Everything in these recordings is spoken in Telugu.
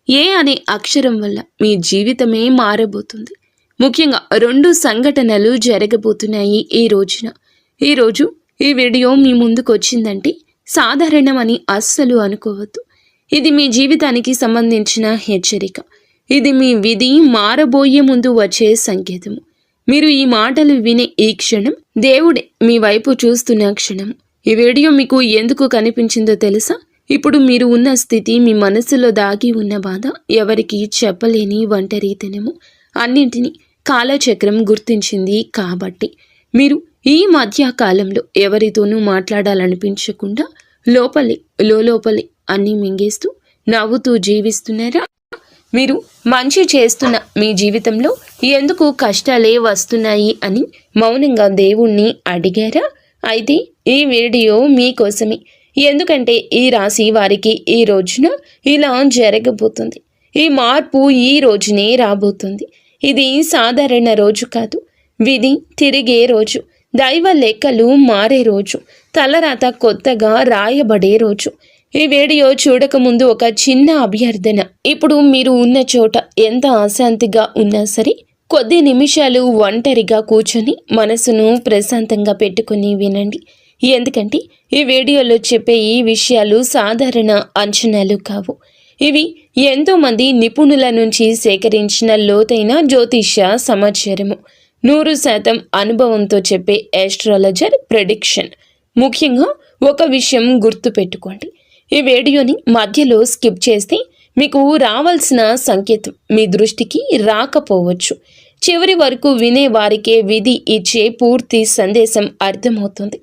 ఏ అనే అక్షరం వల్ల మీ జీవితమే మారబోతుంది. ముఖ్యంగా 2 సంఘటనలు జరగబోతున్నాయి ఈ రోజున. ఈరోజు ఈ వీడియో మీ ముందుకు వచ్చిందంటే సాధారణమని అస్సలు అనుకోవద్దు. ఇది మీ జీవితానికి సంబంధించిన హెచ్చరిక. ఇది మీ విధి మారబోయే ముందు వచ్చే సంకేతము. మీరు ఈ మాటలు వినే ఈ క్షణం దేవుడే మీ వైపు చూస్తున్న క్షణం. ఈ వీడియో మీకు ఎందుకు కనిపించిందో తెలుసా? ఇప్పుడు మీరు ఉన్న స్థితి, మీ మనసులో దాగి ఉన్న బాధ, ఎవరికి చెప్పలేని ఒంటరితనము అన్నింటినీ కాలచక్రం గుర్తించింది కాబట్టి మీరు ఈ మధ్య కాలంలో ఎవరితోనూ మాట్లాడాలనిపించకుండా లోపలే అన్నీ మింగేస్తూ నవ్వుతూ జీవిస్తున్నారా? మీరు మంచి చేస్తున్న మీ జీవితంలో ఎందుకు కష్టాలే వస్తున్నాయి అని మౌనంగా దేవుణ్ణి అడిగారా? అయితే ఈ వీడియో మీకోసమే. ఎందుకంటే ఈ రాశి వారికి ఈ రోజున ఇలా జరగబోతుంది. ఈ మార్పు ఈ రోజునే రాబోతుంది. ఇది సాధారణ రోజు కాదు. విధి తిరిగే రోజు, దైవ లెక్కలు మారే రోజు, తలరాత కొత్తగా రాయబడే రోజు. ఈ వీడియో చూడకముందు ఒక చిన్న అభ్యర్థన. ఇప్పుడు మీరు ఉన్న చోట ఎంత అశాంతిగా ఉన్నా సరే కొద్ది నిమిషాలు ఒంటరిగా కూర్చొని మనసును ప్రశాంతంగా పెట్టుకుని వినండి. ఎందుకంటే ఈ వీడియోలో చెప్పే ఈ విషయాలు సాధారణ అంచనాలు కావు. ఇవి ఎంతోమంది నిపుణుల నుంచి సేకరించిన లోతైన జ్యోతిష్య సమాచారము. 100% అనుభవంతో చెప్పే ఆస్ట్రాలజర్ ప్రెడిక్షన్. ముఖ్యంగా ఒక విషయం గుర్తుపెట్టుకోండి. ఈ వీడియోని మధ్యలో స్కిప్ చేస్తే మీకు రావాల్సిన సంకేతం మీ దృష్టికి రాకపోవచ్చు. చివరి వరకు వినే వారికే విధి ఇచ్చే పూర్తి సందేశం అర్థమవుతుంది.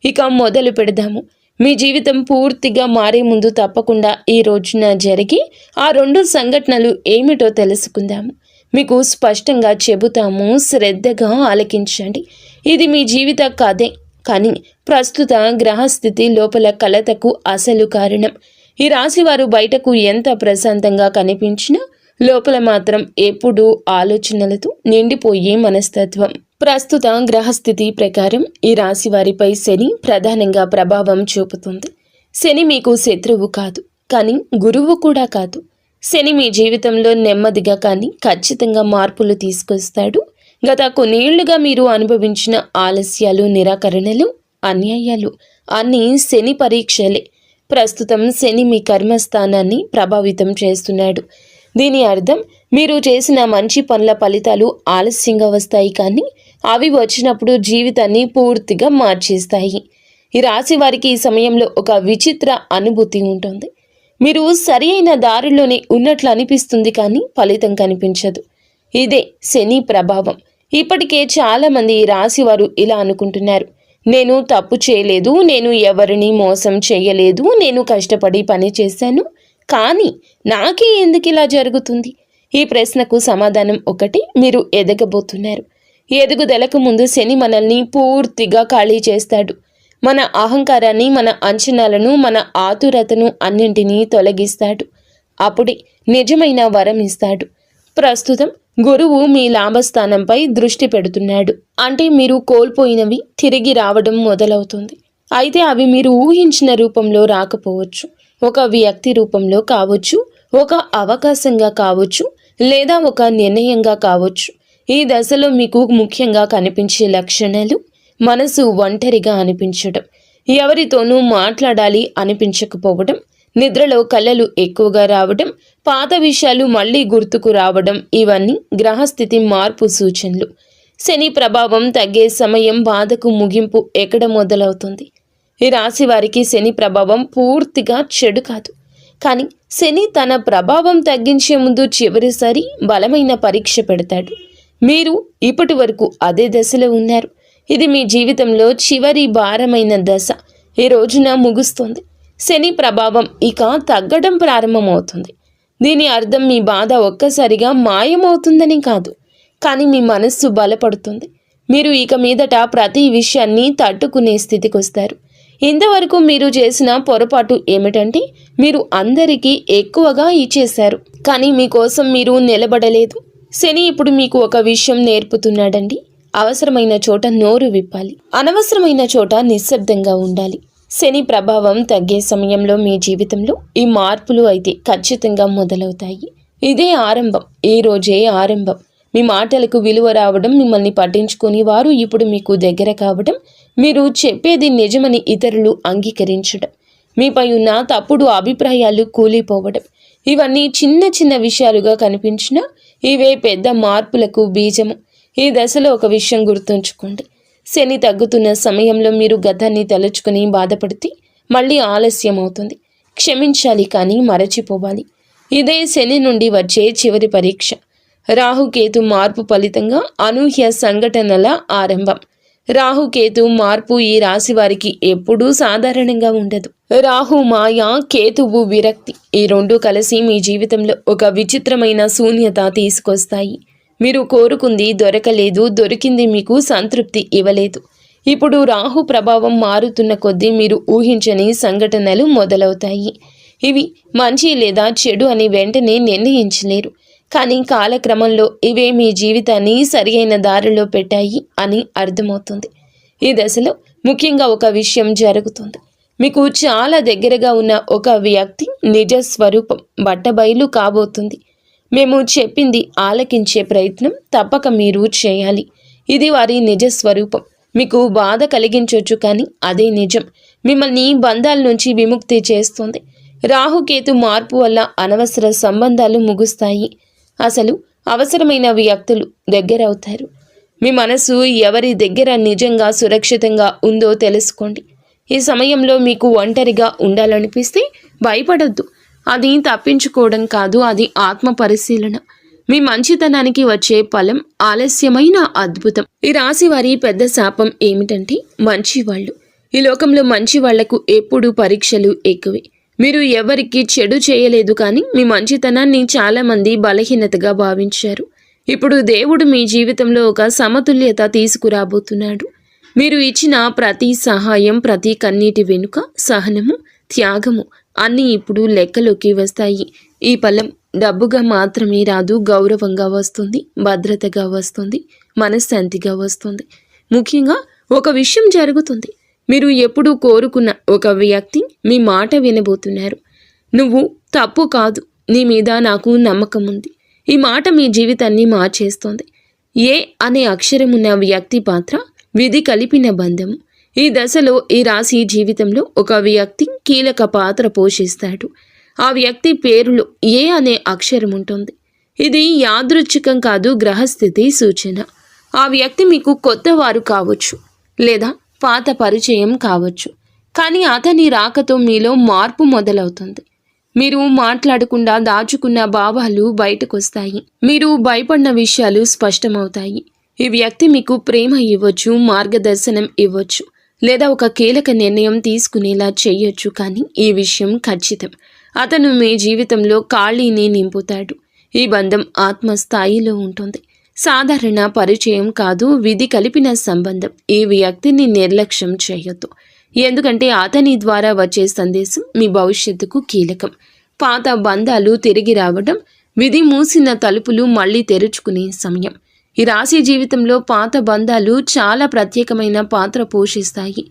ఇక మొదలు పెడదాము. మీ జీవితం పూర్తిగా మారే ముందు తప్పకుండా ఈ రోజున జరిగి ఆ 2 సంఘటనలు ఏమిటో తెలుసుకుందాము. మీకు స్పష్టంగా చెబుతాము, శ్రద్ధగా ఆలకించండి. ఇది మీ జీవిత కథే, కానీ ప్రస్తుత గ్రహస్థితి లోపల కలతకు అసలు కారణం. ఈ రాశివారు బయటకు ఎంత ప్రశాంతంగా కనిపించినా లోపల మాత్రం ఎప్పుడూ ఆలోచనలతో నిండిపోయే మనస్తత్వం. ప్రస్తుత గ్రహస్థితి ప్రకారం ఈ రాశి వారిపై శని ప్రధానంగా ప్రభావం చూపుతుంది. శని మీకు శత్రువు కాదు, కానీ గురువు కూడా కాదు. శని మీ జీవితంలో నెమ్మదిగా కానీ ఖచ్చితంగా మార్పులు తీసుకొస్తాడు. గత కొన్నేళ్లుగా మీరు అనుభవించిన ఆలస్యాలు, నిరాకరణలు, అన్యాయాలు అన్నీ శని పరీక్షలే. ప్రస్తుతం శని మీ కర్మస్థానాన్ని ప్రభావితం చేస్తున్నాడు. దీని అర్థం మీరు చేసిన మంచి పనుల ఫలితాలు ఆలస్యంగా వస్తాయి, కానీ అవి వచ్చినప్పుడు జీవితాన్ని పూర్తిగా మార్చేస్తాయి. ఈ రాశి వారికి ఈ సమయంలో ఒక విచిత్ర అనుభూతి ఉంటుంది. మీరు సరి అయిన దారిలోనే ఉన్నట్లు అనిపిస్తుంది, కానీ ఫలితం కనిపించదు. ఇదే శని ప్రభావం. ఇప్పటికే చాలామంది ఈ రాశి వారు ఇలా అనుకుంటున్నారు. నేను తప్పు చేయలేదు, నేను ఎవరిని మోసం చేయలేదు, నేను కష్టపడి పని చేశాను, కానీ నాకే ఎందుకు ఇలా జరుగుతుంది? ఈ ప్రశ్నకు సమాధానం ఒకటి: మీరు ఎదగబోతున్నారు. ఎదుగుదలకు ముందు శని మనల్ని పూర్తిగా ఖాళీ చేస్తాడు. మన అహంకారాన్ని, మన అంచనాలను, మన ఆతురతను అన్నింటినీ తొలగిస్తాడు. అప్పుడే నిజమైన వరం ఇస్తాడు. ప్రస్తుతం గురువు మీ లాభస్థానంపై దృష్టి పెడుతున్నాడు. అంటే మీరు కోల్పోయినవి తిరిగి రావడం మొదలవుతుంది. అయితే అవి మీరు ఊహించిన రూపంలో రాకపోవచ్చు. ఒక వ్యక్తి రూపంలో కావచ్చు, ఒక అవకాశంగా కావచ్చు, లేదా ఒక నిర్ణయంగా కావచ్చు. ఈ దశలో మీకు ముఖ్యంగా కనిపించే లక్షణాలు: మనసు ఒంటరిగా అనిపించడం, ఎవరితోనూ మాట్లాడాలి అనిపించకపోవడం, నిద్రలో కలలు ఎక్కువగా రావడం, పాత విషయాలు మళ్ళీ గుర్తుకు రావడం. ఇవన్నీ గ్రహస్థితి మార్పు సూచనలు. శని ప్రభావం తగ్గే సమయం, బాధకు ముగింపు ఎక్కడ మొదలవుతుంది? ఈ రాశి వారికి శని ప్రభావం పూర్తిగా చెడు కాదు, కానీ శని తన ప్రభావం తగ్గించే ముందు చివరిసారి బలమైన పరీక్ష పెడతాడు. మీరు ఇప్పటి వరకు అదే దశలో ఉన్నారు. ఇది మీ జీవితంలో చివరి భారమైన దశ ఈ రోజున ముగుస్తుంది. శని ప్రభావం ఇక తగ్గడం ప్రారంభమవుతుంది. దీని అర్థం మీ బాధ ఒక్కసారిగా మాయమవుతుందని కాదు, కానీ మీ మనస్సు బలపడుతుంది. మీరు ఇక మీదట ప్రతి విషయాన్ని తట్టుకునే స్థితికి వస్తారు. ఇంతవరకు మీరు చేసిన పొరపాటు ఏమిటంటే మీరు అందరికీ ఎక్కువగా ఇచ్చేశారు, కానీ మీకోసం మీరు నిలబడలేదు. శని ఇప్పుడు మీకు ఒక విషయం నేర్పుతున్నాడండి. అవసరమైన చోట నోరు విప్పాలి, అనవసరమైన చోట నిశ్శబ్దంగా ఉండాలి. శని ప్రభావం తగ్గే సమయంలో మీ జీవితంలో ఈ మార్పులు అయితే ఖచ్చితంగా మొదలవుతాయి. ఇదే ఆరంభం, ఈ రోజే ఆరంభం. మీ మాటలకు విలువ రావడం, మిమ్మల్ని పట్టించుకొని వారు ఇప్పుడు మీకు దగ్గర కావడం, మీరు చెప్పేది నిజమని ఇతరులు అంగీకరించడం, మీపై ఉన్న తప్పుడు అభిప్రాయాలు కూలిపోవడం, ఇవన్నీ చిన్న చిన్న విషయాలుగా కనిపించినా ఇవే పెద్ద మార్పులకు బీజము. ఈ దశలో ఒక విషయం గుర్తుంచుకోండి. శని తగ్గుతున్న సమయంలో మీరు గతాన్ని తలుచుకుని బాధపడితే మళ్ళీ ఆలస్యం అవుతుంది. క్షమించాలి కానీ మరచిపోవాలి. ఇదే శని నుండి వచ్చే చివరి పరీక్ష. రాహుకేతు మార్పు ఫలితంగా అనూహ్య సంఘటనల ఆరంభం. రాహుకేతు మార్పు ఈ రాశి వారికి ఎప్పుడూ సాధారణంగా ఉండదు. రాహు మాయ, కేతువు విరక్తి, ఈ రెండు కలిసి మీ జీవితంలో ఒక విచిత్రమైన శూన్యత తీసుకొస్తాయి. మీరు కోరుకుంది దొరకలేదు, దొరికింది మీకు సంతృప్తి ఇవ్వలేదు. ఇప్పుడు రాహు ప్రభావం మారుతున్న కొద్దీ మీరు ఊహించని సంఘటనలు మొదలవుతాయి. ఇవి మంచి లేదా చెడు అని వెంటనే నిర్ణయించలేరు, కానీ కాలక్రమంలో ఇవే మీ జీవితాన్ని సరియైన దారిలో పెట్టాయి అని అర్థమవుతుంది. ఈ దశలో ముఖ్యంగా ఒక విషయం జరుగుతుంది. మీకు చాలా దగ్గరగా ఉన్న ఒక వ్యక్తి నిజ స్వరూపం బట్టబయలు కాబోతుంది. మేము చెప్పింది ఆలకించే ప్రయత్నం తప్పక మీరు చేయాలి. ఇది వారి నిజ స్వరూపం. మీకు బాధ కలిగించవచ్చు, కానీ అదే నిజం. మిమ్మల్ని బంధాల నుంచి విముక్తి చేస్తుంది. రాహుకేతు మార్పు వల్ల అనవసర సంబంధాలు ముగుస్తాయి. అసలు అవసరమైన వ్యక్తులు దగ్గరవుతారు. మీ మనసు ఎవరి దగ్గర నిజంగా సురక్షితంగా ఉందో తెలుసుకోండి. ఈ సమయంలో మీకు ఒంటరిగా ఉండాలనిపిస్తే భయపడొద్దు. అది తప్పించుకోవడం కాదు, అది ఆత్మ పరిశీలన. మీ మంచితనానికి వచ్చే ఫలం ఆలస్యమైన అద్భుతం. ఈ రాశి వారి పెద్ద శాపం ఏమిటంటే మంచివాళ్ళు. ఈ లోకంలో మంచి వాళ్లకు ఎప్పుడూ పరీక్షలు ఎక్కువే. మీరు ఎవరికి చెడు చేయలేదు, కానీ మీ మంచితనాన్ని చాలామంది బలహీనతగా భావించారు. ఇప్పుడు దేవుడు మీ జీవితంలో ఒక సమతుల్యత తీసుకురాబోతున్నాడు. మీరు ఇచ్చిన ప్రతి సహాయం, ప్రతి కన్నీటి వెనుక సహనము, త్యాగము అన్నీ ఇప్పుడు లెక్కలోకి వస్తాయి. ఈ ఫలం డబ్బుగా మాత్రమే రాదు, గౌరవంగా వస్తుంది, భద్రతగా వస్తుంది, మనశ్శాంతిగా వస్తుంది. ముఖ్యంగా ఒక విషయం జరుగుతుంది. మీరు ఎప్పుడూ కోరుకున్న ఒక వ్యక్తి మీ మాట వినబోతున్నారు. నువ్వు తప్పు కాదు, నీ మీద నాకు నమ్మకం ఉంది. ఈ మాట మీ జీవితాన్ని మార్చేస్తోంది. ఏ అనే అక్షరమున్న వ్యక్తి పాత్ర విధి కలిపిన బంధము. ఈ దశలో ఈ రాశి జీవితంలో ఒక వ్యక్తి కీలక పాత్ర పోషిస్తాడు. ఆ వ్యక్తి పేరులో ఏ అనే అక్షరం ఉంటుంది. ఇది యాదృచ్ఛికం కాదు, గ్రహస్థితి సూచన. ఆ వ్యక్తి మీకు కొత్త వారు కావచ్చు, లేదా పాత పరిచయం కావచ్చు, కానీ అతని రాకతో మీలో మార్పు మొదలవుతుంది. మీరు మాట్లాడకుండా దాచుకున్న భావాలు బయటకొస్తాయి. మీరు భయపడిన విషయాలు స్పష్టమవుతాయి. ఈ వ్యక్తి మీకు ప్రేమ ఇవ్వచ్చు, మార్గదర్శనం ఇవ్వచ్చు, లేదా ఒక కీలక నిర్ణయం తీసుకునేలా చేయొచ్చు. కానీ ఈ విషయం ఖచ్చితం, అతను మీ జీవితంలో ఖాళీని నింపుతాడు. ఈ బంధం ఆత్మస్థాయిలో ఉంటుంది. సాధారణ పరిచయం కాదు, విధి కలిపిన సంబంధం. ఈ వ్యక్తిని నిర్లక్ష్యం చేయొద్దు, ఎందుకంటే అతని ద్వారా వచ్చే సందేశం మీ భవిష్యత్తుకు కీలకం. పాత బంధాలు తిరిగి రావడం, విధి మూసిన తలుపులు మళ్ళీ తెరుచుకునే సమయం. ఈ రాశి జీవితంలో పాత బంధాలు చాలా ప్రత్యేకమైన పాత్ర పోషిస్తాయి.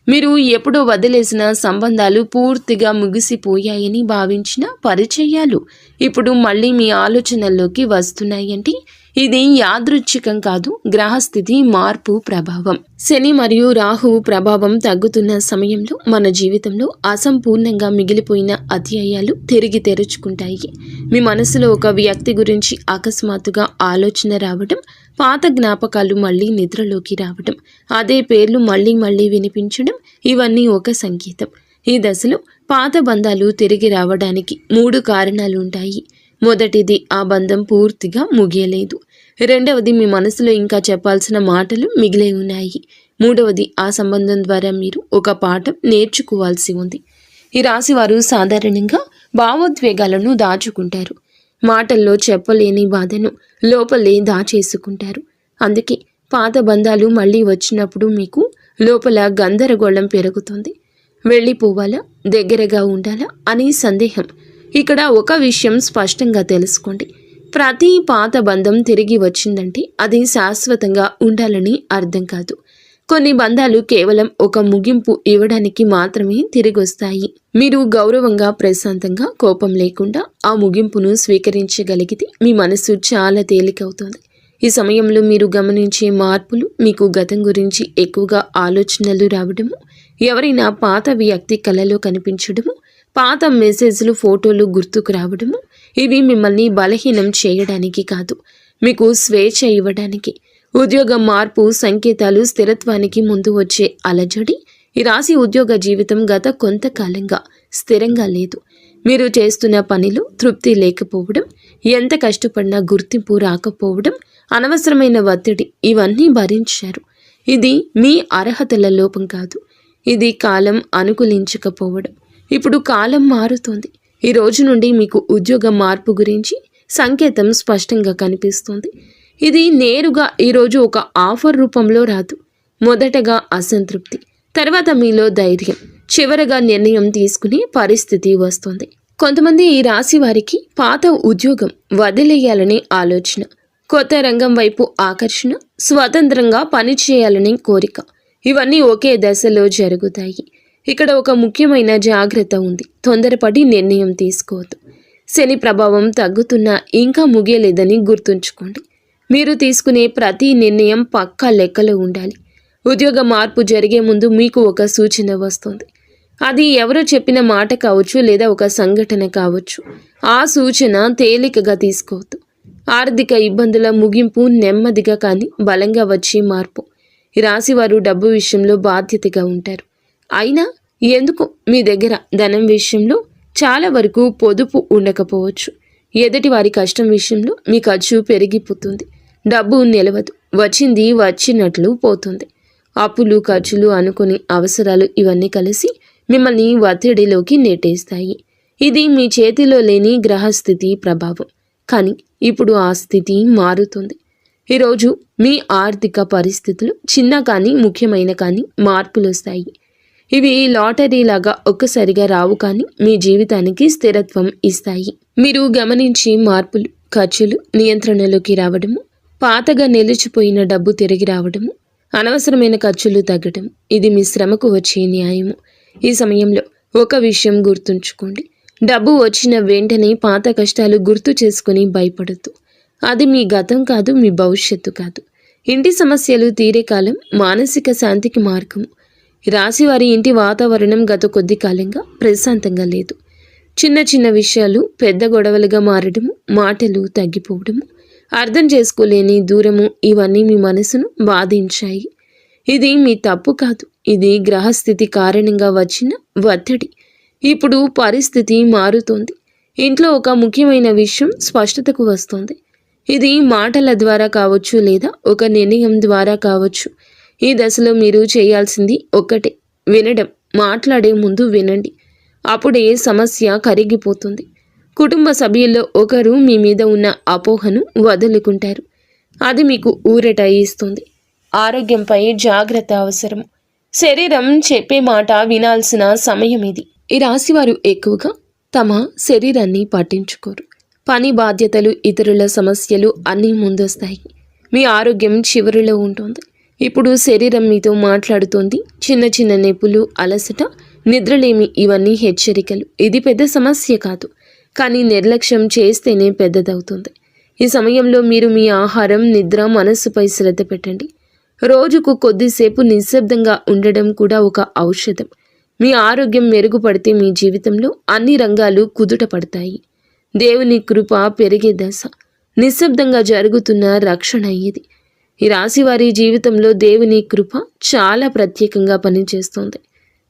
మీరు ఎప్పుడో వదిలేసిన సంబంధాలు, పూర్తిగా ముగిసిపోయాయని భావించిన పరిచయాలు ఇప్పుడు మళ్ళీ మీ ఆలోచనల్లోకి వస్తున్నాయంటే ఇది యాదృచ్ఛికం కాదు, గ్రహస్థితి మార్పు ప్రభావం. శని మరియు రాహువు ప్రభావం తగ్గుతున్న సమయంలో మన జీవితంలో అసంపూర్ణంగా మిగిలిపోయిన అధ్యాయాలు తిరిగి తెరుచుకుంటాయి. మీ మనసులో ఒక వ్యక్తి గురించి అకస్మాత్తుగా ఆలోచన రావడం, పాత జ్ఞాపకాలు మళ్ళీ నిద్రలోకి రావడం, అదే పేర్లు మళ్ళీ మళ్ళీ వినిపించడం, ఇవన్నీ ఒక సంకేతం. ఈ దశలో పాత బంధాలు తిరిగి రావడానికి 3 కారణాలు ఉంటాయి. మొదటిది, ఆ బంధం పూర్తిగా ముగియలేదు. రెండవది, మీ మనసులో ఇంకా చెప్పాల్సిన మాటలు మిగిలే ఉన్నాయి. మూడవది, ఆ సంబంధం ద్వారా మీరు ఒక పాఠం నేర్చుకోవాల్సి ఉంది. ఈ రాశి వారు సాధారణంగా భావోద్వేగాలను దాచుకుంటారు. మాటల్లో చెప్పలేని బాధను లోపలే దాచేసుకుంటారు. అందుకే పాత బంధాలు మళ్ళీ వచ్చినప్పుడు మీకు లోపల గందరగోళం పెరుగుతుంది. వెళ్ళిపోవాలా, దగ్గరగా ఉండాలా అని సందేహం. ఇక్కడ ఒక విషయం స్పష్టంగా తెలుసుకోండి. ప్రతి పాత బంధం తిరిగి వచ్చిందంటే అది శాశ్వతంగా ఉండాలని అర్థం కాదు. కొన్ని బంధాలు కేవలం ఒక ముగింపు ఇవ్వడానికి మాత్రమే తిరిగొస్తాయి. మీరు గౌరవంగా, ప్రశాంతంగా, కోపం లేకుండా ఆ ముగింపును స్వీకరించగలిగితే మీ మనసు చాలా తేలికవుతుంది. ఈ సమయంలో మీరు గమనించే మార్పులు, మీకు గతం గురించి ఎక్కువగా ఆలోచనలు రావడము, ఎవరైనా పాత వ్యక్తి కలలో కనిపించడము, పాత మెసేజ్లు, ఫోటోలు గుర్తుకు రావడము, ఇవి మిమ్మల్ని బలహీనం చేయడానికి కాదు, మీకు స్వేచ్ఛ ఇవ్వడానికి. ఉద్యోగ మార్పు సంకేతాలు, స్థిరత్వానికి ముందు వచ్చే అలజడి. ఈ రాశి ఉద్యోగ జీవితం గత కొంతకాలంగా స్థిరంగా లేదు. మీరు చేస్తున్న పనిలో తృప్తి లేకపోవడం, ఎంత కష్టపడినా గుర్తింపు రాకపోవడం, అనవసరమైన ఒత్తిడి, ఇవన్నీ భరించారు. ఇది మీ అర్హతల లోపం కాదు, ఇది కాలం అనుకూలించకపోవడం. ఇప్పుడు కాలం మారుతోంది. ఈ రోజు నుండి మీకు ఉద్యోగ మార్పు గురించి సంకేతం స్పష్టంగా కనిపిస్తుంది. ఇది నేరుగా ఈరోజు ఒక ఆఫర్ రూపంలో రాదు. మొదటగా అసంతృప్తి, తర్వాత మీలో ధైర్యం, చివరగా నిర్ణయం తీసుకునే పరిస్థితి వస్తుంది. కొంతమంది ఈ రాశి వారికి పాత ఉద్యోగం వదిలేయాలనే ఆలోచన, కొత్త రంగం వైపు ఆకర్షణ, స్వతంత్రంగా పనిచేయాలనే కోరిక, ఇవన్నీ ఒకే దశలో జరుగుతాయి. ఇక్కడ ఒక ముఖ్యమైన జాగ్రత్త ఉంది. తొందరపడి నిర్ణయం తీసుకోవద్దు. శని ప్రభావం తగ్గుతున్నా ఇంకా ముగియలేదని గుర్తుంచుకోండి. మీరు తీసుకునే ప్రతి నిర్ణయం పక్కా లెక్కలో ఉండాలి. ఉద్యోగ మార్పు జరిగే ముందు మీకు ఒక సూచన వస్తుంది. అది ఎవరో చెప్పిన మాట కావచ్చు, లేదా ఒక సంఘటన కావచ్చు. ఆ సూచన తేలికగా తీసుకోవద్దు. ఆర్థిక ఇబ్బందుల ముగింపు నెమ్మదిగా కానీ బలంగా వచ్చే మార్పు. ఈ రాశివారు డబ్బు విషయంలో బాధ్యతగా ఉంటారు. అయినా ఎందుకు మీ దగ్గర ధనం విషయంలో చాలా వరకు పొదుపు ఉండకపోవచ్చు. ఎదుటి వారి కష్టం విషయంలో మీ ఖర్చు పెరిగిపోతుంది. డబ్బు నిలవదు, వచ్చింది వచ్చినట్లు పోతుంది. అప్పులు, ఖర్చులు, అనుకుని అవసరాలు ఇవన్నీ కలిసి మిమ్మల్ని ఒత్తిడిలోకి నెట్టేస్తాయి. ఇది మీ చేతిలో లేని గ్రహస్థితి ప్రభావం. కానీ ఇప్పుడు ఆ స్థితి మారుతుంది. ఈరోజు మీ ఆర్థిక పరిస్థితులు చిన్న కానీ ముఖ్యమైన కానీ మార్పులు వస్తాయి. ఇవి లాటరీలాగా ఒక్కసారిగా రావు, కానీ మీ జీవితానికి స్థిరత్వం ఇస్తాయి. మీరు గమనించే మార్పులు, ఖర్చులు నియంత్రణలోకి రావడము, పాతగా నిలిచిపోయిన డబ్బు తిరిగి రావడము, అనవసరమైన ఖర్చులు తగ్గడం, ఇది మీ శ్రమకు వచ్చే న్యాయము. ఈ సమయంలో ఒక విషయం గుర్తుంచుకోండి. డబ్బు వచ్చిన వెంటనే పాత కష్టాలు గుర్తు చేసుకుని భయపడద్దు. అది మీ గతం కాదు, మీ భవిష్యత్తు కాదు. ఇంటి సమస్యలు తీరే కాలం మానసిక శాంతికి మార్గము. రాశివారి ఇంటి వాతావరణం గత కొద్ది కాలంగా ప్రశాంతంగా లేదు. చిన్న చిన్న విషయాలు పెద్ద గొడవలుగా మారడము, మాటలు తగ్గిపోవడము, అర్థం చేసుకోలేని దూరము, ఇవన్నీ మీ మనసును బాధించాయి. ఇది మీ తప్పు కాదు, ఇది గ్రహస్థితి కారణంగా వచ్చిన ఒత్తిడి. ఇప్పుడు పరిస్థితి మారుతోంది. ఇంట్లో ఒక ముఖ్యమైన విషయం స్పష్టతకు వస్తుంది. ఇది మాటల ద్వారా కావచ్చు, లేదా ఒక నిర్ణయం ద్వారా కావచ్చు. ఈ దశలో మీరు చేయాల్సింది ఒక్కటే, వినడం. మాట్లాడే ముందు వినండి, అప్పుడే సమస్య కరిగిపోతుంది. కుటుంబ సభ్యుల్లో ఒకరు మీ మీద ఉన్న అపోహను వదులుకుంటారు. అది మీకు ఊరట ఇస్తుంది. ఆరోగ్యంపై జాగ్రత్త అవసరం. శరీరం చెప్పే మాట వినాల్సిన సమయం ఇది. ఈ రాశివారు ఎక్కువగా తమ శరీరాన్ని పట్టించుకోరు. పని బాధ్యతలు, ఇతరుల సమస్యలు అన్నీ ముందొస్తాయి. మీ ఆరోగ్యం చివరిలో ఉంటుంది. ఇప్పుడు శరీరం మీతో మాట్లాడుతోంది. చిన్న చిన్న నొప్పులు, అలసట, నిద్రలేమి, ఇవన్నీ హెచ్చరికలు. ఇది పెద్ద సమస్య కాదు, కానీ నిర్లక్ష్యం చేస్తేనే పెద్దదవుతుంది. ఈ సమయంలో మీరు మీ ఆహారం, నిద్ర, మనస్సుపై శ్రద్ధ పెట్టండి. రోజుకు కొద్దిసేపు నిశ్శబ్దంగా ఉండడం కూడా ఒక ఔషధం. మీ ఆరోగ్యం మెరుగుపడితే మీ జీవితంలో అన్ని రంగాలు కుదుట పడతాయి. దేవుని కృప పెరిగే దశ. నిశ్శబ్దంగా జరుగుతున్న రక్షణ ఇది. ఈ రాశివారి జీవితంలో దేవుని కృప చాలా ప్రత్యేకంగా పనిచేస్తుంది.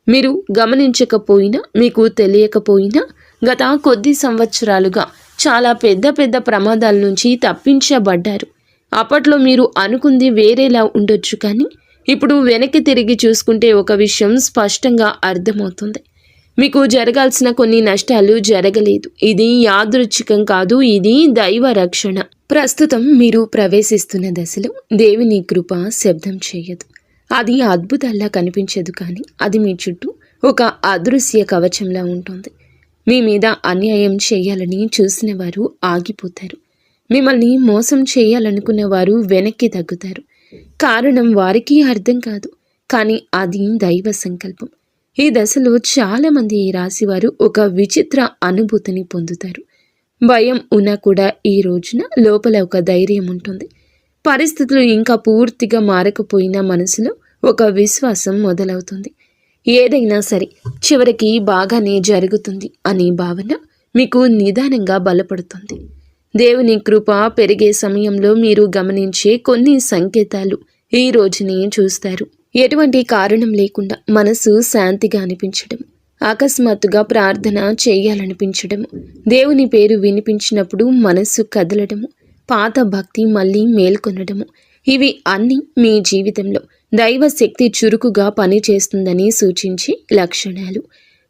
మీరు గమనించకపోయినా, మీకు తెలియకపోయినా గత కొద్ది సంవత్సరాలుగా చాలా పెద్ద పెద్ద ప్రమాదాల నుంచి తప్పించబడ్డారు. అప్పట్లో మీరు అనుకుంది వేరేలా ఉండొచ్చు, కానీ ఇప్పుడు వెనక్కి తిరిగి చూసుకుంటే ఒక విషయం స్పష్టంగా అర్థమవుతుంది. మీకు జరగాల్సిన కొన్ని నష్టాలు జరగలేదు. ఇది యాదృచ్ఛికం కాదు, ఇది దైవ రక్షణ. ప్రస్తుతం మీరు ప్రవేశిస్తున్న దశలో దేవుని కృప శబ్దం చేయదు. అది అద్భుతాల్లా కనిపించదు, కానీ అది మీ చుట్టూ ఒక అదృశ్య కవచంలా ఉంటుంది. మీ మీద అన్యాయం చేయాలని చూసిన వారు ఆగిపోతారు. మిమ్మల్ని మోసం చేయాలనుకున్న వారు వెనక్కి తగ్గుతారు. కారణం వారికి అర్థం కాదు, కానీ అది దైవ సంకల్పం. ఈ దశలో చాలామంది ఈ రాశివారు ఒక విచిత్ర అనుభూతిని పొందుతారు. భయం ఉన్నా కూడా ఈ రోజున లోపల ఒక ధైర్యం ఉంటుంది. పరిస్థితులు ఇంకా పూర్తిగా మారకపోయినా మనసులో ఒక విశ్వాసం మొదలవుతుంది. ఏదైనా సరే చివరికి బాగానే జరుగుతుంది అనే భావన మీకు నిదానంగా బలపడుతుంది. దేవుని కృప పెరిగే సమయంలో మీరు గమనించే కొన్ని సంకేతాలు ఈ రోజునే చూస్తారు. ఎటువంటి కారణం లేకుండా మనసు శాంతిగా అనిపించడం, అకస్మాత్తుగా ప్రార్థన చేయాలనిపించడము, దేవుని పేరు వినిపించినప్పుడు మనసు కదలడము, పాత భక్తి మళ్ళీ మేల్కొనడము, ఇవి అన్నీ మీ జీవితంలో దైవ శక్తి చురుకుగా పనిచేస్తుందని సూచించే లక్షణాలు.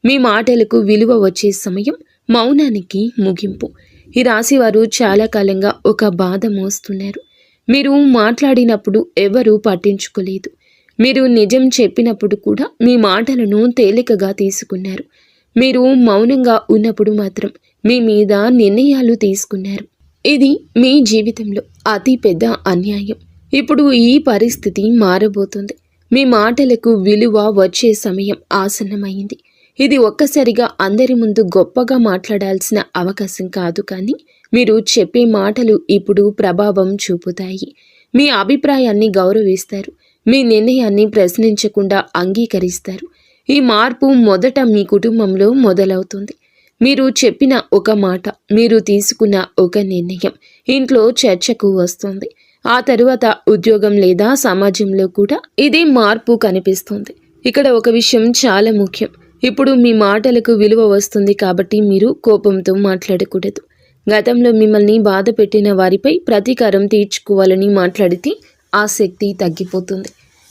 మీ మాటలకు విలువ వచ్చే సమయం, మౌనానికి ముగింపు. ఈ రాశివారు చాలా కాలంగా ఒక బాధ మోస్తున్నారు. మీరు మాట్లాడినప్పుడు ఎవరూ పట్టించుకోలేదు. మీరు నిజం చెప్పినప్పుడు కూడా మీ మాటలను తేలికగా తీసుకున్నారు. మీరు మౌనంగా ఉన్నప్పుడు మాత్రం మీ మీద నిర్ణయాలు తీసుకున్నారు. ఇది మీ జీవితంలో అతి పెద్ద అన్యాయం. ఇప్పుడు ఈ పరిస్థితి మారబోతుంది. మీ మాటలకు విలువ వచ్చే సమయం ఆసన్నమైంది. ఇది ఒక్కసారిగా అందరి ముందు గొప్పగా మాట్లాడాల్సిన అవకాశం కాదు, కానీ మీరు చెప్పే మాటలు ఇప్పుడు ప్రభావం చూపుతాయి. మీ అభిప్రాయాన్ని గౌరవిస్తారు. మీ నిర్ణయాన్ని ప్రశ్నించకుండా అంగీకరిస్తారు. ఈ మార్పు మొదట మీ కుటుంబంలో మొదలవుతుంది. మీరు చెప్పిన ఒక మాట, మీరు తీసుకున్న ఒక నిర్ణయం ఇంట్లో చర్చకు వస్తుంది. ఆ తరువాత ఉద్యోగం లేదా సమాజంలో కూడా ఇదే మార్పు కనిపిస్తుంది. ఇక్కడ ఒక విషయం చాలా ముఖ్యం. ఇప్పుడు మీ మాటలకు విలువ వస్తుంది కాబట్టి మీరు కోపంతో మాట్లాడకూడదు. గతంలో మిమ్మల్ని బాధ పెట్టిన వారిపై ప్రతీకారం తీర్చుకోవాలని మాట్లాడితే ఆ శక్తి తగ్గిపోతుంది.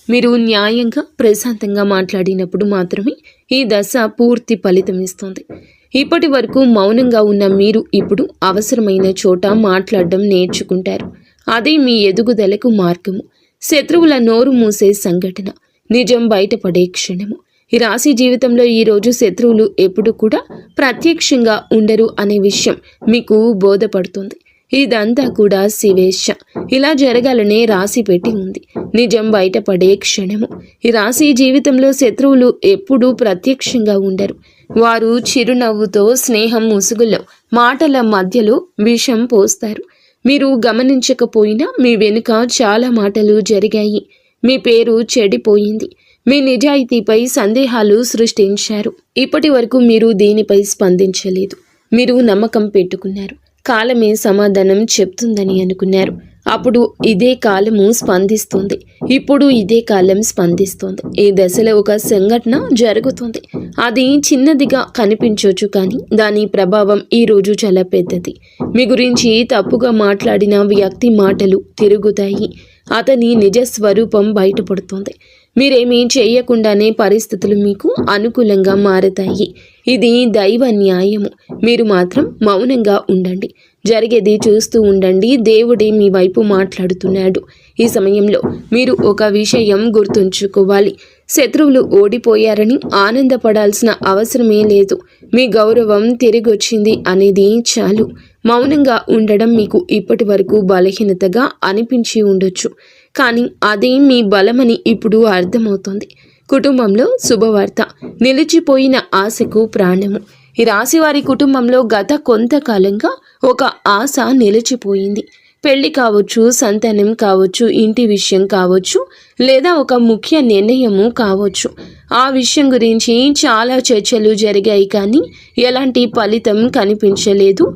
మీరు న్యాయంగా ప్రశాంతంగా మాట్లాడినప్పుడు మాత్రమే ఈ దశ పూర్తి ఫలితం ఇస్తుంది. ఇప్పటి వరకు మౌనంగా ఉన్న మీరు ఇప్పుడు అవసరమైన చోట మాట్లాడడం నేర్చుకుంటారు. అదే మీ ఎదుగుదలకు మార్గము. శత్రువుల నోరు మూసే సంఘటన, నిజం బయటపడే క్షణము. ఈ రాశి జీవితంలో ఈరోజు శత్రువులు ఎప్పుడు కూడా ప్రత్యక్షంగా ఉండరు అనే విషయం మీకు బోధపడుతుంది. ఇదంతా కూడా శివేచ్ఛ. ఇలా జరగాలనే రాసి పెట్టి ఉంది. నిజం బయటపడే క్షణము. ఈ రాశి జీవితంలో శత్రువులు ఎప్పుడూ ప్రత్యక్షంగా ఉండరు. వారు చిరునవ్వుతో, స్నేహం ముసుగులో, మాటల మధ్యలో విషం పోస్తారు. మీరు గమనించకపోయినా మీ వెనుక చాలా మాటలు జరిగాయి. మీ పేరు చెడిపోయింది. మీ నిజాయితీపై సందేహాలు సృష్టించారు. ఇప్పటి వరకు మీరు దీనిపై స్పందించలేదు. మీరు నమ్మకం పెట్టుకున్నారు. కాలమే సమాధానం చెప్తుందని అనుకున్నారు. అప్పుడు ఇదే కాలము స్పందిస్తుంది. ఇప్పుడు ఇదే కాలం స్పందిస్తుంది. ఈ దశలో ఒక సంఘటన జరుగుతుంది. అది చిన్నదిగా కనిపించవచ్చు, కానీ దాని ప్రభావం ఈరోజు చాలా పెద్దది. మీ గురించి తప్పుగా మాట్లాడిన వ్యక్తి మాటలు తిరుగుతాయి. అతని నిజ స్వరూపం బయటపడుతుంది. మీరేమీ చేయకుండానే పరిస్థితులు మీకు అనుకూలంగా మారతాయి. ఇది దైవ న్యాయము. మీరు మాత్రం మౌనంగా ఉండండి. జరిగేది చూస్తూ ఉండండి. దేవుడే మీ వైపు మాట్లాడుతున్నాడు. ఈ సమయంలో మీరు ఒక విషయం గుర్తుంచుకోవాలి. శత్రువులు ఓడిపోయారని ఆనందపడాల్సిన అవసరమే లేదు. మీ గౌరవం తిరిగొచ్చింది అనేది చాలు. మౌనంగా ఉండడం మీకు ఇప్పటి వరకు బలహీనతగా అనిపించి ఉండొచ్చు, కానీ అదే మీ బలమని ఇప్పుడు అర్థమవుతుంది. కుటుంబంలో శుభవార్త. నిలిచిపోయిన ఆశకు ప్రాణము. ఈ రాశివారి కుటుంబంలో గత కొంతకాలంగా ఒక ఆశ నిలిచిపోయింది. పెళ్లి కావచ్చు, సంతానం కావచ్చు, ఇంటి విషయం కావచ్చు, లేదా ఒక ముఖ్య నిర్ణయము కావచ్చు. ఆ విషయం గురించి చాలా చర్చలు జరిగాయి, కానీ ఎలాంటి ఫలితం కనిపించలేదు.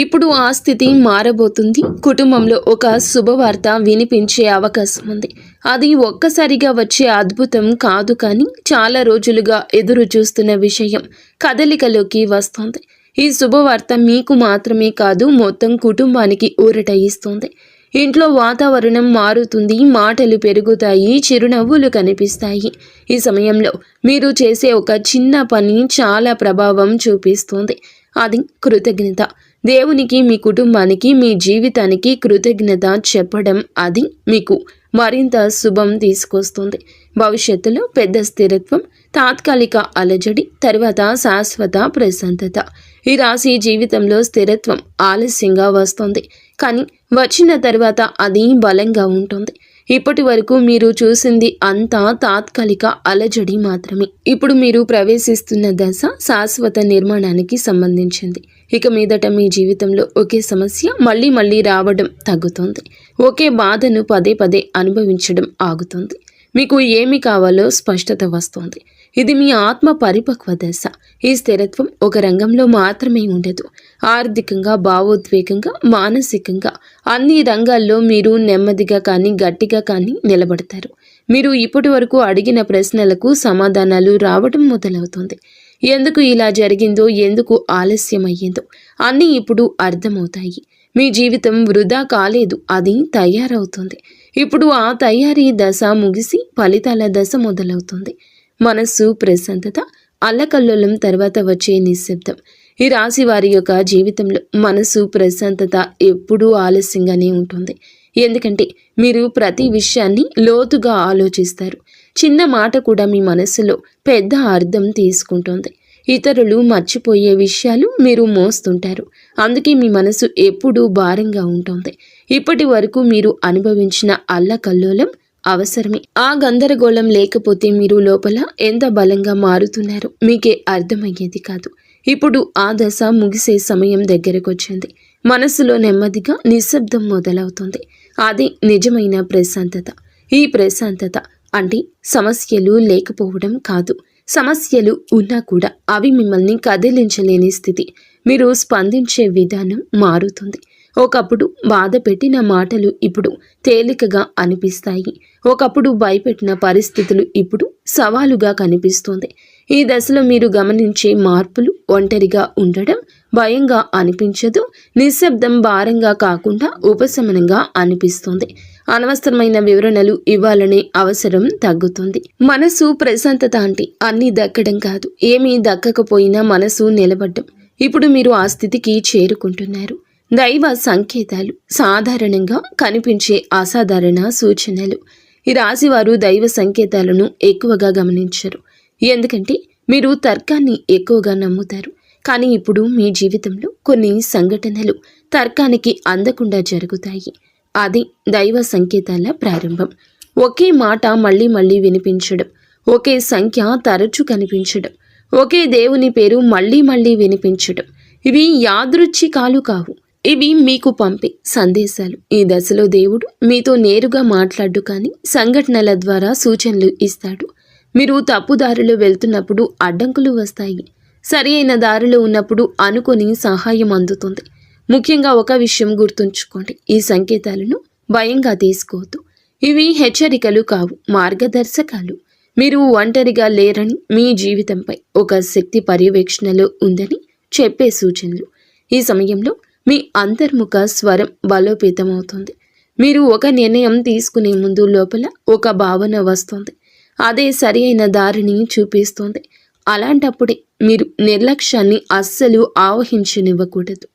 ఇప్పుడు ఆ స్థితి మారబోతుంది. కుటుంబంలో ఒక శుభవార్త వినిపించే అవకాశం ఉంది. అది ఒక్కసారిగా వచ్చే అద్భుతం కాదు, కానీ చాలా రోజులుగా ఎదురు చూస్తున్న విషయం కదలికలోకి వస్తుంది. ఈ శుభవార్త మీకు మాత్రమే కాదు, మొత్తం కుటుంబానికి ఊరట ఇస్తుంది. ఇంట్లో వాతావరణం మారుతుంది. మాటలు పెరుగుతాయి. చిరునవ్వులు కనిపిస్తాయి. ఈ సమయంలో మీరు చేసే ఒక చిన్న పని చాలా ప్రభావం చూపిస్తుంది. అది కృతజ్ఞత. దేవునికి, మీ కుటుంబానికి, మీ జీవితానికి కృతజ్ఞత చెప్పడం, అది మీకు మరింత శుభం తీసుకొస్తుంది. భవిష్యత్తులో పెద్ద స్థిరత్వం, తాత్కాలిక అలజడి, తర్వాత శాశ్వత ప్రశాంతత. ఈ రాశి జీవితంలో స్థిరత్వం ఆలస్యంగా వస్తుంది, కానీ వచ్చిన తర్వాత అది బలంగా ఉంటుంది. ఇప్పటి వరకు మీరు చూసింది అంతా తాత్కాలిక అలజడి మాత్రమే. ఇప్పుడు మీరు ప్రవేశిస్తున్న దశ శాశ్వత నిర్మాణానికి సంబంధించింది. ఇక మీదట మీ జీవితంలో ఒకే సమస్య మళ్ళీ మళ్ళీ రావడం తగ్గుతుంది. ఒకే బాధను పదే పదే అనుభవించడం ఆగుతుంది. మీకు ఏమి కావాలో స్పష్టత వస్తుంది. ఇది మీ ఆత్మ పరిపక్వ దశ. ఈ స్థిరత్వం ఒక రంగంలో మాత్రమే ఉండదు. ఆర్థికంగా, భావోద్వేగంగా, మానసికంగా అన్ని రంగాల్లో మీరు నెమ్మదిగా కానీ గట్టిగా కానీ నిలబడతారు. మీరు ఇప్పటి వరకు అడిగిన ప్రశ్నలకు సమాధానాలు రావడం మొదలవుతుంది. ఎందుకు ఇలా జరిగిందో, ఎందుకు ఆలస్యమయ్యిందో అన్నీ ఇప్పుడు అర్థమవుతాయి. మీ జీవితం వృధా కాలేదు, అది తయారవుతుంది. ఇప్పుడు ఆ తయారీ దశ ముగిసి ఫలితాల దశ మొదలవుతుంది. మనస్సు ప్రశాంతత, అల్లకల్లోలం తర్వాత వచ్చే నిశ్శబ్దం. ఈ రాశి వారి యొక్క జీవితంలో మనసు ప్రశాంతత ఎప్పుడూ ఆలస్యంగానే ఉంటుంది. ఎందుకంటే మీరు ప్రతి విషయాన్ని లోతుగా ఆలోచిస్తారు. చిన్న మాట కూడా మీ మనస్సులో పెద్ద అర్థం తీసుకుంటుంది. ఇతరులు మర్చిపోయే విషయాలు మీరు మోస్తుంటారు. అందుకే మీ మనసు ఎప్పుడూ భారంగా ఉంటుంది. ఇప్పటి వరకు మీరు అనుభవించిన అల్లకల్లోలం అవసరమే. ఆ గందరగోళం లేకపోతే మీరు లోపల ఎంత బలంగా మారుతున్నారో మీకే అర్థమయ్యేది కాదు. ఇప్పుడు ఆ దశ ముగిసే సమయం దగ్గరకొచ్చింది. మనసులో నెమ్మదిగా నిశ్శబ్దం మొదలవుతుంది. అది నిజమైన ప్రశాంతత. ఈ ప్రశాంతత అంటే సమస్యలు లేకపోవడం కాదు. సమస్యలు ఉన్నా కూడా అవి మిమ్మల్ని కదిలించలేని స్థితి. మీరు స్పందించే విధానం మారుతుంది. ఒకప్పుడు బాధ పెట్టిన మాటలు ఇప్పుడు తేలికగా అనిపిస్తాయి. ఒకప్పుడు భయపెట్టిన పరిస్థితులు ఇప్పుడు సవాలుగా కనిపిస్తుంది. ఈ దశలో మీరు గమనించే మార్పులు ఒంటరిగా ఉండడం భయంగా అనిపించదు. నిశ్శబ్దం భారంగా కాకుండా ఉపశమనంగా అనిపిస్తుంది. అనవసరమైన వివరణలు ఇవ్వాలనే అవసరం తగ్గుతుంది. మనసు ప్రశాంతత అంటే అన్నీ దక్కడం కాదు, ఏమీ దక్కకపోయినా మనసు నిలబడ్డం. ఇప్పుడు మీరు ఆ స్థితికి చేరుకుంటున్నారు. దైవ సంకేతాలు సాధారణంగా కనిపించే అసాధారణ సూచనలు. ఈ రాశివారు దైవ సంకేతాలను ఎక్కువగా గమనించరు. ఎందుకంటే మీరు తర్కాన్ని ఎక్కువగా నమ్ముతారు. కానీ ఇప్పుడు మీ జీవితంలో కొన్ని సంఘటనలు తర్కానికి అందకుండా జరుగుతాయి. అది దైవ సంకేతాల ప్రారంభం. ఒకే మాట మళ్ళీ మళ్ళీ వినిపించడం, ఒకే సంఖ్య తరచూ కనిపించడం, ఒకే దేవుని పేరు మళ్ళీ మళ్ళీ వినిపించడం. ఇవి యాదృచ్ఛికాలు కావు. ఇవి మీకు పంపే సందేశాలు. ఈ దశలో దేవుడు మీతో నేరుగా మాట్లాడు కానీ సంఘటనల ద్వారా సూచనలు ఇస్తాడు. మీరు తప్పుదారిలో వెళ్తున్నప్పుడు అడ్డంకులు వస్తాయి. సరి అయిన దారిలో ఉన్నప్పుడు అనుకొని సహాయం అందుతుంది. ముఖ్యంగా ఒక విషయం గుర్తుంచుకోండి, ఈ సంకేతాలను భయంగా తీసుకోవద్దు. ఇవి హెచ్చరికలు కావు, మార్గదర్శకాలు. మీరు ఒంటరిగా లేరని, మీ జీవితంపై ఒక శక్తి పర్యవేక్షణలో ఉందని చెప్పే సూచనలు. ఈ సమయంలో మీ అంతర్ముఖ స్వరం బలోపేతమవుతుంది. మీరు ఒక నిర్ణయం తీసుకునే ముందు లోపల ఒక భావన వస్తుంది. అదే సరి అయిన దారిని చూపిస్తుంది. అలాంటప్పుడే మీరు నిర్లక్ష్యాన్ని అస్సలు ఆవహించనివ్వకూడదు.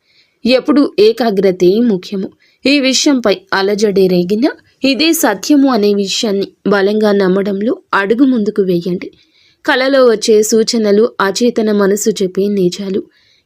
ఎప్పుడు ఏకాగ్రతే ముఖ్యము. ఈ విషయంపై అలజడి రేగినా ఇదే సత్యము అనే విషయాన్ని బలంగా నమ్మడంలో అడుగు ముందుకు వేయండి. కలలో వచ్చే సూచనలు అచేతన మనసు చెప్పే నిజాలు.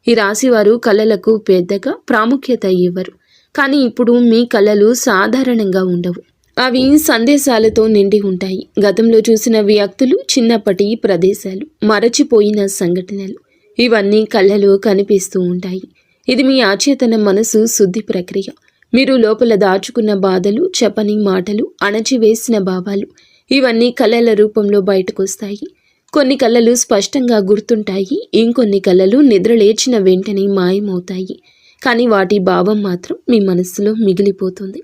ఈ రాశివారు కళలకు పెద్దగా ప్రాముఖ్యత ఇవ్వరు. కానీ ఇప్పుడు మీ కళలు సాధారణంగా ఉండవు. అవి సందేశాలతో నిండి ఉంటాయి. గతంలో చూసిన వ్యక్తులు, చిన్నప్పటి ప్రదేశాలు, మరచిపోయిన సంఘటనలు ఇవన్నీ కళ్ళలో కనిపిస్తూ ఉంటాయి. ఇది మీ అచేతన మనసు శుద్ధి ప్రక్రియ. మీరు లోపల దాచుకున్న బాధలు, చెప్పని మాటలు, అణచివేసిన భావాలు ఇవన్నీ కళల రూపంలో బయటకొస్తాయి. కొన్ని కళలు స్పష్టంగా గుర్తుంటాయి. ఇంకొన్ని కళలు నిద్రలేచిన వెంటనే మాయమవుతాయి. కానీ వాటి భావం మాత్రం మీ మనస్సులో మిగిలిపోతుంది.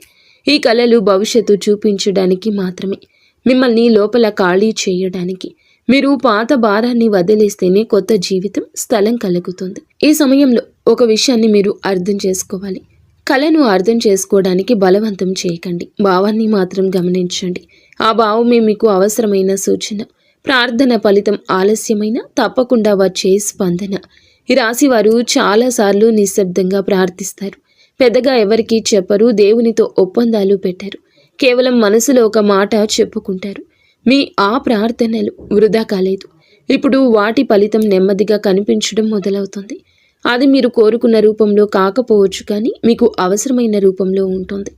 ఈ కళలు భవిష్యత్తు చూపించడానికి మాత్రమే, మిమ్మల్ని లోపల ఖాళీ చేయడానికి. మీరు పాత భారాన్ని వదిలేస్తేనే కొత్త జీవితం స్థలం కలుగుతుంది. ఈ సమయంలో ఒక విషయాన్ని మీరు అర్థం చేసుకోవాలి. కళను అర్థం చేసుకోవడానికి బలవంతం చేయకండి. భావాన్ని మాత్రం గమనించండి. ఆ భావమే మీకు అవసరమైన సూచన. ప్రార్థన ఫలితం ఆలస్యమైన తప్పకుండా వచ్చే స్పందన. ఈ రాశివారు చాలాసార్లు నిశ్శబ్దంగా ప్రార్థిస్తారు. పెద్దగా ఎవరికీ చెప్పరు. దేవునితో ఒప్పందాలు పెట్టారు. కేవలం మనసులో ఒక మాట చెప్పుకుంటారు. మీ ఆ ప్రార్థనలు వృధా కాలేదు. ఇప్పుడు వాటి ఫలితం నెమ్మదిగా కనిపించడం మొదలవుతుంది. అది మీరు కోరుకున్న రూపంలో కాకపోవచ్చు, కానీ మీకు అవసరమైన రూపంలో ఉంటుంది.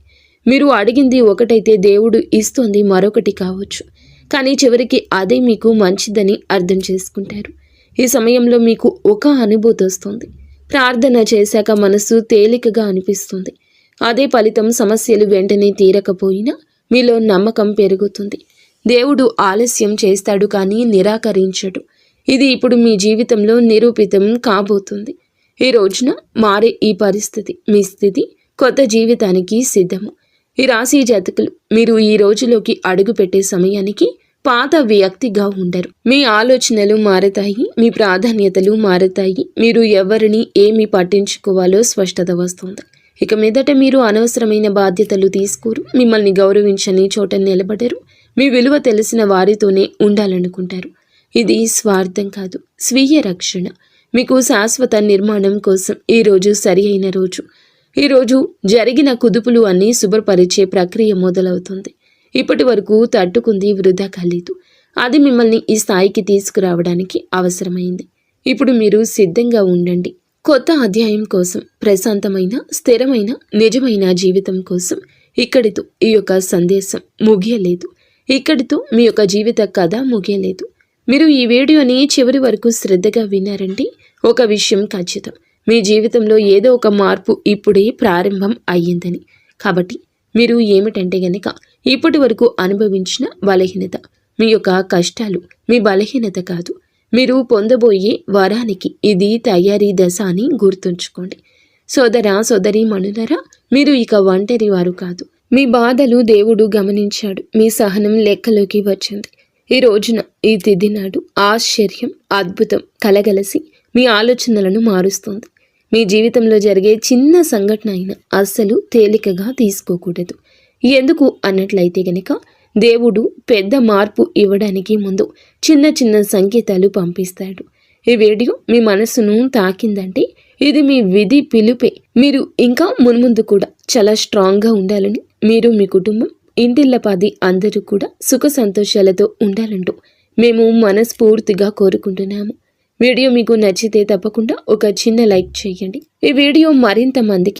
మీరు అడిగింది ఒకటైతే దేవుడు ఇస్తోంది మరొకటి కావచ్చు. కానీ చివరికి అదే మీకు మంచిదని అర్థం చేసుకుంటారు. ఈ సమయంలో మీకు ఒక అనుభూతి వస్తుంది. ప్రార్థన చేశాక మనసు తేలికగా అనిపిస్తుంది. అదే ఫలితం సమస్యలు వెంటనే తీరకపోయినా మీలో నమ్మకం పెరుగుతుంది. దేవుడు ఆలస్యం చేస్తాడు కానీ నిరాకరించడు. ఇది ఇప్పుడు మీ జీవితంలో నిరూపితం కాబోతుంది. ఈ రోజున మారే ఈ పరిస్థితి మీ స్థితి కొత్త జీవితానికి సిద్ధము. ఈ రాశి జాతకులు మీరు ఈ రోజులోకి అడుగు పెట్టే సమయానికి పాత వ్యక్తిగా ఉండరు. మీ ఆలోచనలు మారతాయి, మీ ప్రాధాన్యతలు మారతాయి. మీరు ఎవరిని ఏమి పట్టించుకోవాలో స్పష్టత వస్తుంది. ఇక మీదట మీరు అనవసరమైన బాధ్యతలు తీసుకోరు. మిమ్మల్ని గౌరవించని చోట నిలబడరు. మీ విలువ తెలిసిన వారితోనే ఉండాలనుకుంటారు. ఇది స్వార్థం కాదు, స్వీయ రక్షణ. మీకు శాశ్వత నిర్మాణం కోసం ఈరోజు సరి అయిన రోజు. ఈరోజు జరిగిన కుదుపులు అన్నీ శుభ్రపరిచే ప్రక్రియ మొదలవుతుంది. ఇప్పటి వరకు తట్టుకుంది వృధా కాలేదు. అది మిమ్మల్ని ఈ స్థాయికి తీసుకురావడానికి అవసరమైంది. ఇప్పుడు మీరు సిద్ధంగా ఉండండి. కొత్త అధ్యాయం కోసం, ప్రశాంతమైన, స్థిరమైన, నిజమైన జీవితం కోసం. ఇక్కడితో ఈ యొక్క సందేశం ముగియలేదు. ఇక్కడితో మీ యొక్క జీవిత కథ ముగియలేదు. మీరు ఈ వీడియోని చివరి వరకు శ్రద్ధగా విన్నారంటే ఒక విషయం ఖచ్చితం. మీ జీవితంలో ఏదో ఒక మార్పు ఇప్పుడే ప్రారంభం అయ్యిందని. కాబట్టి మీరు ఏమిటంటే గనక ఇప్పటి వరకు అనుభవించిన బలహీనత మీ యొక్క కష్టాలు మీ బలహీనత కాదు. మీరు పొందబోయే వరానికి ఇది తయారీ దశ అని గుర్తుంచుకోండి. సోదర సోదరీమణులరా, మీరు ఇక ఒంటరి వారు కాదు. మీ బాధలు దేవుడు గమనించాడు. మీ సహనం లెక్కలోకి వచ్చింది. ఈ రోజున, ఈ తిథి నాడు ఆశ్చర్యం, అద్భుతం కలగలసి మీ ఆలోచనలను మారుస్తుంది. మీ జీవితంలో జరిగే చిన్న సంఘటన అయినా అస్సలు తేలికగా తీసుకోకూడదు. ఎందుకు అన్నట్లయితే గనక దేవుడు పెద్ద మార్పు ఇవ్వడానికి ముందు చిన్న చిన్న సంకేతాలు పంపిస్తాడు. ఈ వీడియో మీ మనసును తాకిందంటే ఇది మీ విధి పిలుపే. మీరు ఇంకా మున్ముందు కూడా చాలా స్ట్రాంగ్గా ఉండాలని, మీరు మీ కుటుంబం ఇంటిల్లపాది అందరూ కూడా సుఖ సంతోషాలతో ఉండాలంటూ మేము మనస్ఫూర్తిగా కోరుకుంటున్నాము. వీడియో మీకు నచ్చితే తప్పకుండా ఒక చిన్న లైక్ చేయండి. ఈ వీడియో మరింత మందికి